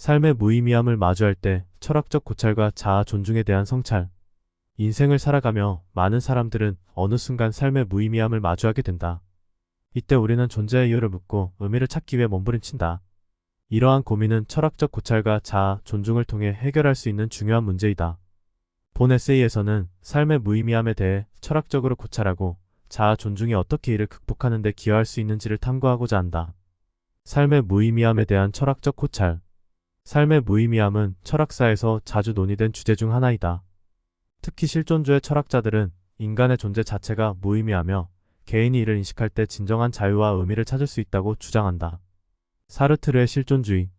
삶의 무의미함을 마주할 때 철학적 고찰과 자아 존중에 대한 성찰. 인생을 살아가며 많은 사람들은 어느 순간 삶의 무의미함을 마주하게 된다. 이때 우리는 존재의 이유를 묻고 의미를 찾기 위해 몸부림친다. 이러한 고민은 철학적 고찰과 자아 존중을 통해 해결할 수 있는 중요한 문제이다. 본 에세이에서는 삶의 무의미함에 대해 철학적으로 고찰하고 자아 존중이 어떻게 이를 극복하는 데 기여할 수 있는지를 탐구하고자 한다. 삶의 무의미함에 대한 철학적 고찰. 삶의 무의미함은 철학사에서 자주 논의된 주제 중 하나이다. 특히 실존주의 철학자들은 인간의 존재 자체가 무의미하며 개인이 이를 인식할 때 진정한 자유와 의미를 찾을 수 있다고 주장한다. 사르트르의 실존주의.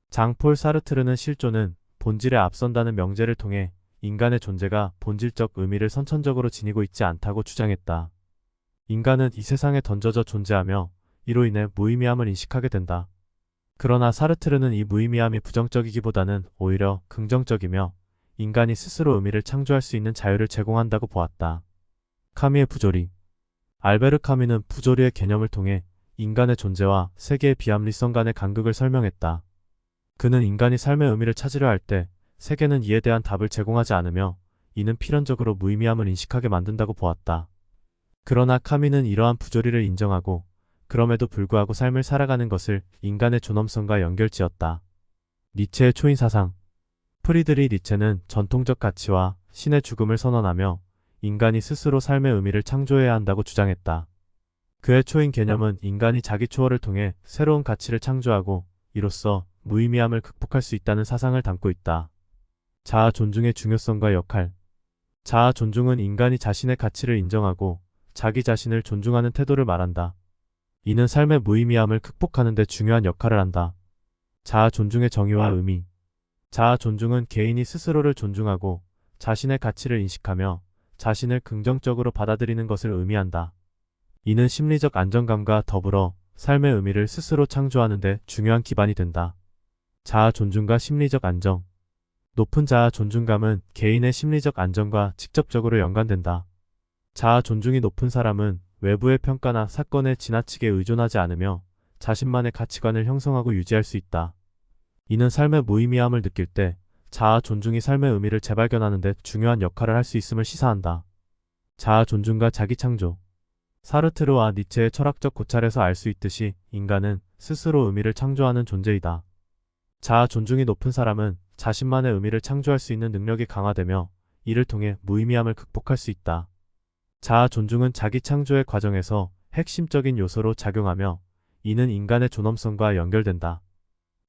장폴 사르트르는 실존은 본질에 앞선다는 명제를 통해 인간의 존재가 본질적 의미를 선천적으로 지니고 있지 않다고 주장했다. 인간은 이 세상에 던져져 존재하며 이로 인해 무의미함을 인식하게 된다. 그러나 사르트르는 이 무의미함이 부정적이기보다는 오히려 긍정적이며 인간이 스스로 의미를 창조할 수 있는 자유를 제공한다고 보았다. 카미의 부조리. 알베르 카미는 부조리의 개념을 통해 인간의 존재와 세계의 비합리성 간의 간극을 설명했다. 그는 인간이 삶의 의미를 찾으려 할 때 세계는 이에 대한 답을 제공하지 않으며 이는 필연적으로 무의미함을 인식하게 만든다고 보았다. 그러나 카미는 이러한 부조리를 인정하고 그럼에도 불구하고 삶을 살아가는 것을 인간의 존엄성과 연결지었다. 니체의 초인 사상. 프리드리 니체는 전통적 가치와 신의 죽음을 선언하며 인간이 스스로 삶의 의미를 창조해야 한다고 주장했다. 그의 초인 개념은 인간이 자기 초월을 통해 새로운 가치를 창조하고 이로써 무의미함을 극복할 수 있다는 사상을 담고 있다. 자아 존중의 중요성과 역할. 자아 존중은 인간이 자신의 가치를 인정하고 자기 자신을 존중하는 태도를 말한다. 이는 삶의 무의미함을 극복하는 데 중요한 역할을 한다. 자아 존중의 정의와 의미. 자아 존중은 개인이 스스로를 존중하고 자신의 가치를 인식하며 자신을 긍정적으로 받아들이는 것을 의미한다. 이는 심리적 안정감과 더불어 삶의 의미를 스스로 창조하는 데 중요한 기반이 된다. 자아 존중과 심리적 안정. 높은 자아 존중감은 개인의 심리적 안정과 직접적으로 연관된다. 자아 존중이 높은 사람은 외부의 평가나 사건에 지나치게 의존하지 않으며 자신만의 가치관을 형성하고 유지할 수 있다. 이는 삶의 무의미함을 느낄 때 자아 존중이 삶의 의미를 재발견하는 데 중요한 역할을 할 수 있음을 시사한다. 자아 존중과 자기 창조. 사르트르와 니체의 철학적 고찰에서 알 수 있듯이 인간은 스스로 의미를 창조하는 존재이다. 자아 존중이 높은 사람은 자신만의 의미를 창조할 수 있는 능력이 강화되며 이를 통해 무의미함을 극복할 수 있다. 자아 존중은 자기 창조의 과정에서 핵심적인 요소로 작용하며 이는 인간의 존엄성과 연결된다.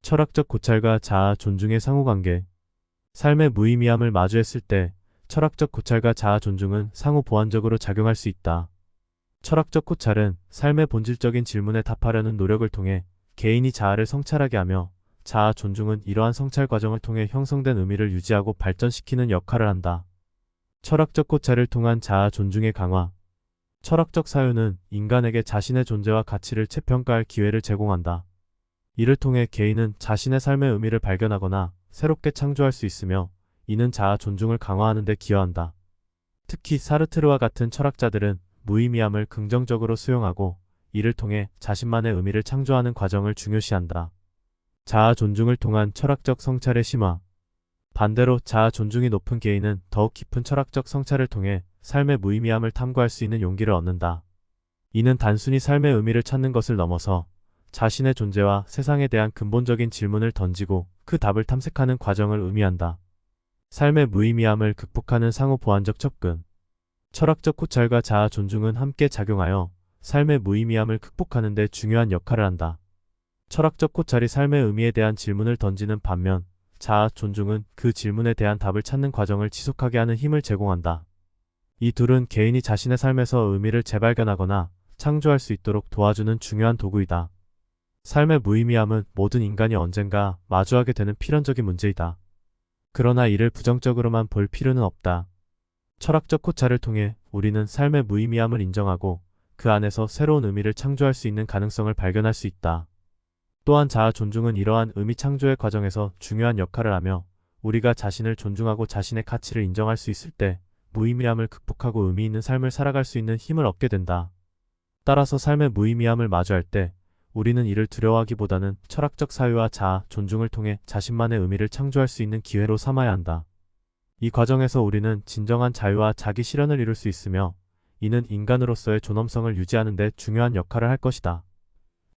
철학적 고찰과 자아 존중의 상호관계. 삶의 무의미함을 마주했을 때 철학적 고찰과 자아 존중은 상호 보완적으로 작용할 수 있다. 철학적 고찰은 삶의 본질적인 질문에 답하려는 노력을 통해 개인이 자아를 성찰하게 하며 자아 존중은 이러한 성찰 과정을 통해 형성된 의미를 유지하고 발전시키는 역할을 한다. 철학적 고찰을 통한 자아 존중의 강화. 철학적 사유는 인간에게 자신의 존재와 가치를 재평가할 기회를 제공한다. 이를 통해 개인은 자신의 삶의 의미를 발견하거나 새롭게 창조할 수 있으며 이는 자아 존중을 강화하는 데 기여한다. 특히 사르트르와 같은 철학자들은 무의미함을 긍정적으로 수용하고 이를 통해 자신만의 의미를 창조하는 과정을 중요시한다. 자아 존중을 통한 철학적 성찰의 심화. 반대로 자아 존중이 높은 개인은 더욱 깊은 철학적 성찰을 통해 삶의 무의미함을 탐구할 수 있는 용기를 얻는다. 이는 단순히 삶의 의미를 찾는 것을 넘어서 자신의 존재와 세상에 대한 근본적인 질문을 던지고 그 답을 탐색하는 과정을 의미한다. 삶의 무의미함을 극복하는 상호 보완적 접근. 철학적 고찰과 자아 존중은 함께 작용하여 삶의 무의미함을 극복하는 데 중요한 역할을 한다. 철학적 고찰이 삶의 의미에 대한 질문을 던지는 반면 자아 존중은 그 질문에 대한 답을 찾는 과정을 지속하게 하는 힘을 제공한다. 이 둘은 개인이 자신의 삶에서 의미를 재발견하거나 창조할 수 있도록 도와주는 중요한 도구이다. 삶의 무의미함은 모든 인간이 언젠가 마주하게 되는 필연적인 문제이다. 그러나 이를 부정적으로만 볼 필요는 없다. 철학적 고찰을 통해 우리는 삶의 무의미함을 인정하고 그 안에서 새로운 의미를 창조할 수 있는 가능성을 발견할 수 있다. 또한 자아 존중은 이러한 의미 창조의 과정에서 중요한 역할을 하며 우리가 자신을 존중하고 자신의 가치를 인정할 수 있을 때 무의미함을 극복하고 의미 있는 삶을 살아갈 수 있는 힘을 얻게 된다. 따라서 삶의 무의미함을 마주할 때 우리는 이를 두려워하기보다는 철학적 사유와 자아, 존중을 통해 자신만의 의미를 창조할 수 있는 기회로 삼아야 한다. 이 과정에서 우리는 진정한 자유와 자기 실현을 이룰 수 있으며, 이는 인간으로서의 존엄성을 유지하는 데 중요한 역할을 할 것이다.